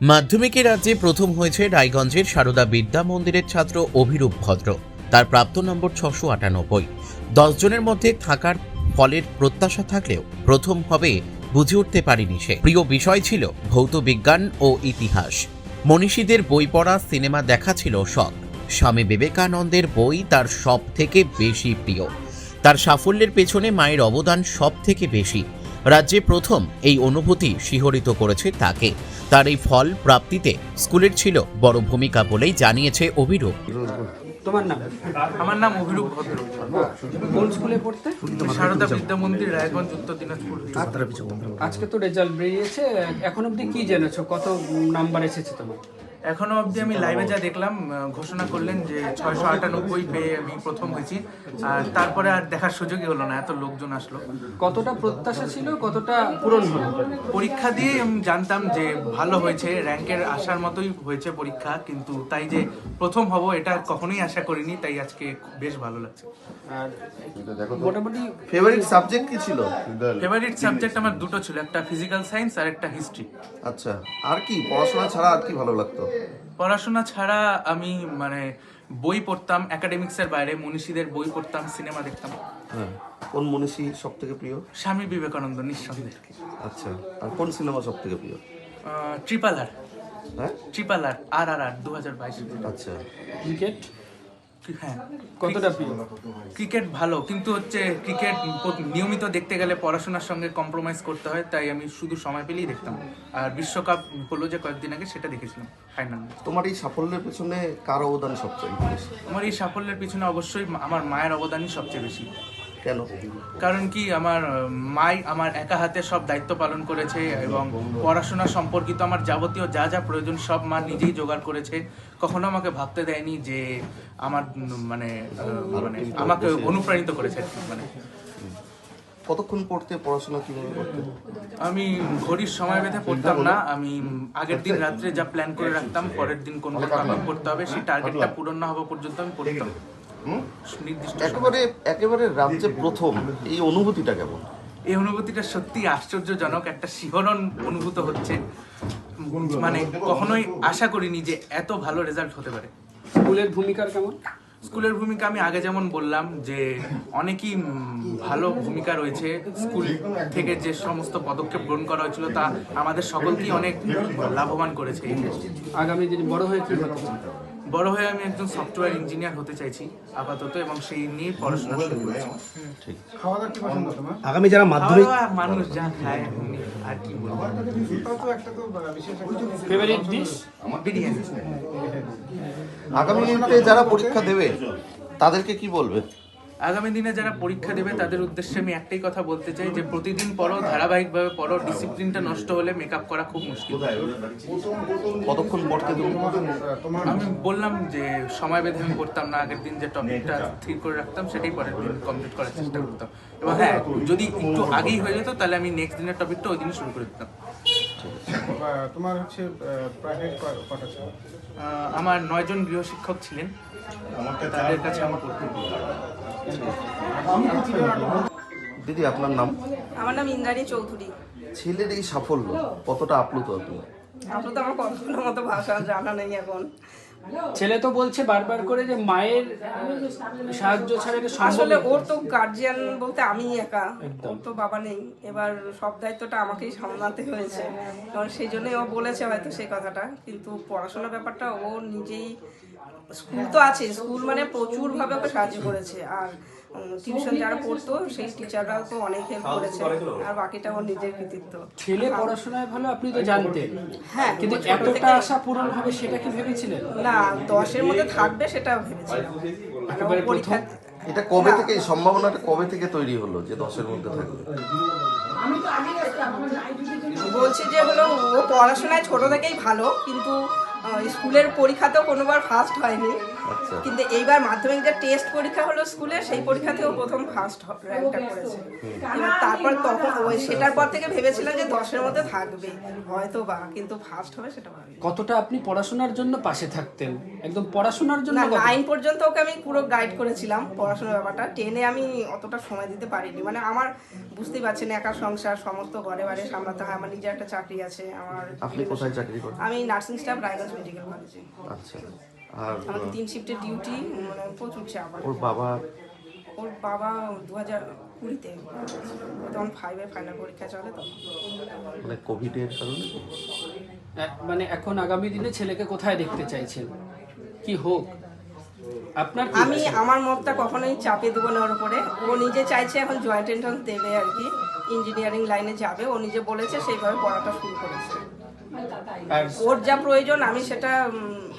মাধ্যমিকে রাজ্যে প্রথম হয়েছে রায়গঞ্জের সারদা বিদ্যা মন্দিরের ছাত্র অভিরূপ ভদ্র। তার প্রাপ্ত নম্বর 698। 10 জনের মধ্যে থাকার ফলের প্রত্যাশা থাকলেও প্রথম হবে বুঝে উঠতে পারেনি সে। প্রিয় বিষয় ছিল ভৌত বিজ্ঞান ও ইতিহাস। মনীষীদের বই পড়া, সিনেমা দেখা ছিল শখ। স্বামী বিবেকানন্দের বই তার সব থেকে বেশি প্রিয়। তার সাফল্যের পেছনে মায়ের অবদান সব থেকে বেশি। রাজ্যে প্রথম এই অনুভূতি শিহরিত করেছে তাকে। তার এই ফল প্রাপ্তিতে স্কুলের ছিল বড় ভূমিকা বলেই জানিয়েছে অভিরূপ। তোমার নাম? আমার নাম অভিরূপ ভদ্র। কোন স্কুলে পড়তে? সারদা বিদ্যা মন্দির, রায়গঞ্জ, উত্তর দিনাজপুর। আজকে তো রেজাল্ট বেরিয়েছে, এখন অবধি কি জেনেছো, কত নাম্বার এসেছে তোমার? এখনো অবধি আমি লাইভে যা দেখলাম, ঘোষণা করলেন যে 698 পেয়ে আমি প্রথম হয়েছি। আর তারপরে আর দেখার সুযোগই হলো না, এত লোকজন আসলো। কতটা প্রত্যাশা ছিল, কতটা পূরণ হলো? পরীক্ষা দিয়ে আমি জানতাম যে ভালো হয়েছে, র্যাঙ্কের আসার মতোই হয়েছে পরীক্ষা, কিন্তু তাই যে প্রথম হব এটা কখনোই আশা করিনি, তাই আজকে বেশ ভালো লাগছে। আর মোটামুটি ফেভারিট সাবজেক্ট কি ছিল? ফেভারিট সাবজেক্ট আমার দুটো ছিল, একটা ফিজিক্যাল সায়েন্স আর একটা হিস্ট্রি। আচ্ছা, আর কি পড়াশোনা ছাড়া আর কি ভালো লাগতো? পড়াশোনা ছাড়া আমি বই পড়তাম, একাডেমিক্সের বাইরে মনীষীদের বই পড়তাম, সিনেমা দেখতাম। হ্যাঁ, কোন মনীষী সব থেকে প্রিয়? স্বামী বিবেকানন্দ নিঃসন্দেহে। আচ্ছা, আর কোন সিনেমা সব থেকে প্রিয়? ট্রিপল আর। হ্যাঁ, ট্রিপল আর, আর 2022। আচ্ছা। ক্রিকেট হ্যাঁ, কতটা প্রিয়? ক্রিকেট ভালো, কিন্তু ক্রিকেট নিয়মিত দেখতে গেলে পড়াশোনার সঙ্গে কম্প্রোমাইজ করতে হয়, তাই আমি শুধু সময় পেলেই দেখতাম। আর বিশ্বকাপ হলো যে কয়েকদিন আগে, সেটা দেখেছিলাম ফাইনাল। তোমার এই সাফল্যের পেছনে কার অবদান সবচেয়ে বেশি? আমার এই সাফল্যের পিছনে অবশ্যই আমার মায়ের অবদানই সবচেয়ে বেশি। কেন? কারণ কি, আমার মাই আমার একা হাতে সব দায়িত্ব পালন করেছে, এবং পড়াশোনা সম্পর্কিত আমার যাবতীয় যা যা প্রয়োজন সব মা নিজেই জোগাড় করেছে। কখনো আমাকে ভাবতে দেয়নি যে আমার আমাকে অনুপ্রাণিত করেছে। কতক্ষণ পড়তে, পড়াশোনা কিভাবে করতে? আমি ঘড়ির সময় বেঁধে পড়তাম না। আমি আগের দিন রাত্রে যা প্ল্যান করে রাখতাম, পরের দিন কোন টপিক পড়তে হবে, সেই টার্গেটটা পূরণ না হওয়া পর্যন্ত আমি পড়তাম নির্দিষ্ট সময়। একেবারে রাজ্যে প্রথম, এই অনুভূতিটা কেমন? এই অনুভূতিটা সত্যি আশ্চর্যজনক, একটা শিহরণ অনুভূত হচ্ছে। কখনোই আশা করিনি যে এত ভালো রেজাল্ট হতে পারে। স্কুলের ভূমিকার কেমন? স্কুলের ভূমিকা আমি আগে যেমন বললাম যে অনেকই ভালো ভূমিকা রয়েছে। স্কুল থেকে যে সমস্ত পদক্ষেপ গ্রহণ করা হয়েছিল তা আমাদের সকলকেই অনেক লাভবান করেছে। আগামী দিনে বড় হয়ে কি হতে চাও? বড় হয়ে আমি একজন সফটওয়্যার ইঞ্জিনিয়ার হতে চাইছি আপাতত, এবং সেই নিয়ে পড়াশোনা শুরু করেছি। আগামী যারা মাধ্যমিক খাওয়া দাওয়া মানুষ যা খায়, আর কি বলবো। Favourite dish? বিরিয়ানি। আগামীতে যারা পরীক্ষা দেবে তাদেরকে কি বলবে? আগামী দিনে যারা পরীক্ষা দেবে তাদের উদ্দেশ্যে আমি একটাই কথা বলতে চাই যে প্রতিদিন পড়ো, ধারাবাহিকভাবে পড়ো। ডিসিপ্লিনটা নষ্ট হলে মেকআপ করা খুব মুশকিল। কতক্ষণ পড়তে দেবে? আমি বললাম যে সময় বেঁধে আমি পড়তাম না। আগের দিন যে টপিকটা স্থির করে রাখতাম সেটাই পরের দিন কমপ্লিট করার চেষ্টা করতাম। এবং হ্যাঁ, যদি একটু আগেই হয়ে যেত তাহলে আমি নেক্সট দিনের টপিকটা ওই দিনই শুরু করে দিতাম। তোমার হচ্ছে প্রাইভেট কটা ছিল? আমার 9 জন গৃহশিক্ষক ছিলেন, তাদের কাছে আমার পড়তে হতো। দিদি, আপনার নাম? আমার নাম ইন্দ্রাণী চৌধুরী। ছেলের এই সাফল্য কতটা আপ্লুত তুমি? আপনার তো আমার কতগুলোর মতো ভাষা জানা নেই এখন। ছেলে তো বলছে বারবার করে যে মায়ের সাহায্য ছাড়া এটা সম্ভব আসলে নয়। ওর তো গার্জিয়ান বলতে আমি একা, ওর তো বাবা নেই। এবার সব দায়িত্বটা আমাকেই সামলাতে হয়েছে, এবং সেই জন্যই ও বলেছে হয়তো সেই কথাটা। কিন্তু পড়াশোনার ব্যাপারটা ও নিজেই, স্কুল তো আছে, স্কুল মানে প্রচুরভাবে ওকে সাহায্য করেছে। আর টিউশন যারা পড়তো সেই টিচাররাও তো অনেক হেল্প করেছে, আর বাকিটা ওর নিজের কৃতিত্ব। ছেলে পড়াশোনায় ভালো আপনি তো জানতেন, হ্যাঁ, কিন্তু ছোট এতটা থেকে- আশা পূরণ হবে সেটা কি ভেবেছিলেন? না, 10-এর মধ্যে থাকবে সেটা ভেবেছিলাম। একেবারে পরীক্ষা এটা কবে থেকে, এই সম্ভাবনাটা কবে থেকে তৈরি হলো যে 10-এর মধ্যে থাকবে? বলছি যে হলো ও পড়াশোনায় ছোট থেকেই ভালো, কিন্তু স্কুলের পরীক্ষাতেও কোনোবার ফার্স্ট হয়নি, আচ্ছা কিন্তু এইবার মাধ্যমিক যে টেস্ট পরীক্ষা হলো স্কুলে সেই পরীক্ষাতেও প্রথম ফার্স্ট র্যাঙ্কটা করেছে। এবার তারপর তখন সেটার পর থেকে ভেবেছিলাম যে 10-এর মধ্যে থাকবে হয়তো বা, কিন্তু ফার্স্ট হবে সেটা ভাবিনি। কতটা আপনি পড়াশোনার জন্য পাশে থাকতেন, একদম পড়াশোনার জন্য না, কত? 9 পর্যন্ত ওকে আমি পুরো গাইড করেছিলাম পড়াশোনার ব্যাপারটা। 10-এ আমি অতটা সময় দিতে পারিনি, মানে আমার বুঝতেই পারছেন একা সংসার, সমস্ত ঘরে বাড়ি সামলাতে হয়, আমার নিজের একটা চাকরি আছে। আপনি কোথায় চাকরি করেন? আমি নার্সিং স্টাফ রায়গঞ্জ মেডিকেল কলেজে। আচ্ছা আর আমাদের 3 শিফটের ডিউটি, মানে প্রচুর চাপ। ওর বাবা ওর বাবা 2020-তে, তখন 5-এর ফাইনাল পরীক্ষা চলে তো। মানে কোভিডের কারণে মানে এখন আগামী দিনে ছেলেকে কোথায় দেখতে চাইছেন, কি হোক আপনার কি আমি আছে? আমার মতটা কখনোই চাপে দেবো না ওর উপরে। ও নিজে চাইছে এখন জয়েন্ট এন্ট্রান্স দেবে আর কি, ইঞ্জিনিয়ারিং লাইনে যাবে। ও নিজে বলেছে, সেইভাবে পড়াটা শুরু করেছে। আর ওর যা প্রয়োজন আমি সেটা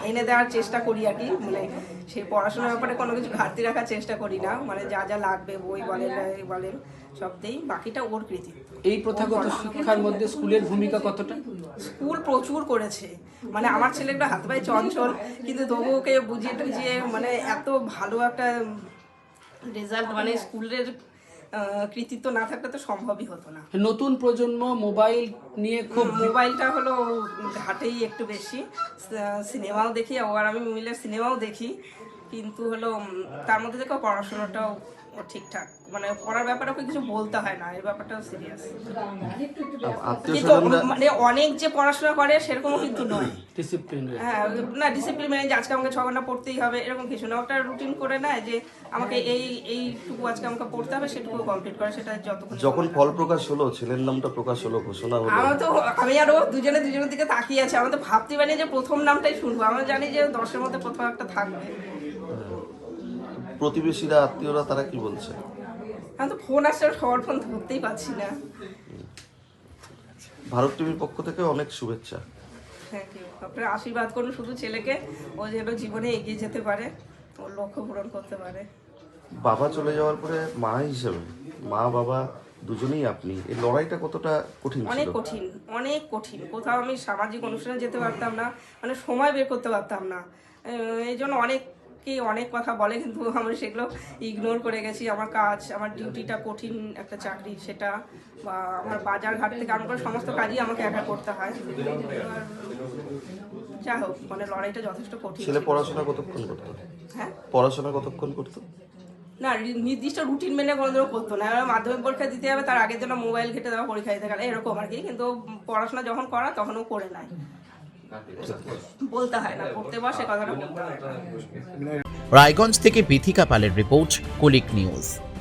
এনে দেওয়ার চেষ্টা করি আর কি, মানে সেই পড়াশোনার ব্যাপারে কোনো কিছু ঘাটতি রাখার চেষ্টা করি না, মানে যা যা লাগবে বই বলেন বলেন সব দেই, বাকিটা ওর কৃতিত্ব। এই প্রথাগত শিক্ষার মধ্যে স্কুলের ভূমিকা কতটা? স্কুল প্রচুর করেছে, মানে আমার ছেলে একটা হাত পায়ে চঞ্চল, কিন্তু তবু ওকে বুঝিয়ে টুঝিয়ে মানে এত ভালো একটা রেজাল্ট, মানে স্কুলের কৃতিত্ব না থাকলে তো সম্ভবই হতো না। নতুন প্রজন্ম মোবাইল নিয়ে খুব মোবাইলটা হলো ঘাটেই একটু বেশি, সিনেমাও দেখি, আবার আমি মিলে সিনেমাও দেখি, কিন্তু হলো তার মধ্যে থেকে পড়াশোনাটাও ঠিকঠাক, মানে পড়ার ব্যাপারে ওকে কিছু বলতে হয় না, এই ব্যাপারটাও সিরিয়াস। আত্মীয় কিন্তু স্বজনরা মানে অনেক যে পড়াশোনা করে সেরকমও কিন্তু নয়। ডিসিপ্লিন। হ্যাঁ, না ডিসিপ্লিন মানে যে আজকে আমাকে 6 ঘন্টা পড়তেই হবে এরকম কিছু না, ওটা রুটিন করে নেয় যে আমাকে এইটুকু আজকে আমাকে পড়তে হবে, সেটুকু কমপ্লিট করে, সেটা যতক্ষণ। যখন ফল প্রকাশ হলো, ছেলের নামটা প্রকাশ হলো, ঘোষণা হলো, আমি আরো দুজনের দিকে তাকিয়ে আছি, আমরা তো ভাবতে পারি যে প্রথম নামটাই শুনবো, আমরা জানি যে 10-এর মধ্যে প্রথম একটা থাকবে। প্রতিবেশীরা আত্মীয়রা তারা কি বলছে? আমি তো ফোন আসছে, সবার ফোন ধরতেই পারছি না। ভারত টিভির পক্ষ থেকে অনেক শুভেচ্ছা। থ্যাংক ইউ, আপনারা আশীর্বাদ করুন শুধু ছেলেকে, ও যেন জীবনে এগিয়ে যেতে পারে, ওর লক্ষ্য পূরণ করতে পারে। বাবা চলে যাওয়ার পরে মা হিসেবে, মা বাবা দুজনেই আপনি, এই লড়াইটা কতটা কঠিন অনেক ছিল? কঠিন, অনেক কঠিন। কোথাও আমি সামাজিক অনুষ্ঠানে যেতে পারতাম না, মানে সময় বের করতে পারতাম না। এই জন্য অনেকেই অনেক কথা বলে, কিন্তু আমি সেগুলো ইগনোর করে গেছি। আমার কাজ, আমার ডিউটিটা কঠিন একটা চাকরি, সেটা বা আমার বাজার ঘাট থেকে আরম্ভ করে সমস্ত কাজই আমাকে একা করতে হয়। এবার যা হোক, মানে লড়াইটা যথেষ্ট কঠিন। ছেলে পড়াশোনা কতক্ষণ করতো? হ্যাঁ, পড়াশোনা কতক্ষণ করতো? না নির্দিষ্ট রুটিন মেনে কোনোদিনও করতো না। এবার মাধ্যমিক পরীক্ষা দিতে হবে, তার আগের জন্য মোবাইল ঘেটে দেওয়া, পরীক্ষা দিতে গেলে এরকম আর কি, কিন্তু পড়াশোনা যখন করা তখনও করে নাই। বলতে হয় না, পড়তে বসে কথাটা বলতে হয় না। রায়গঞ্জ থেকে বিথিকা পালের রিপোর্ট, কুলিক নিউজ।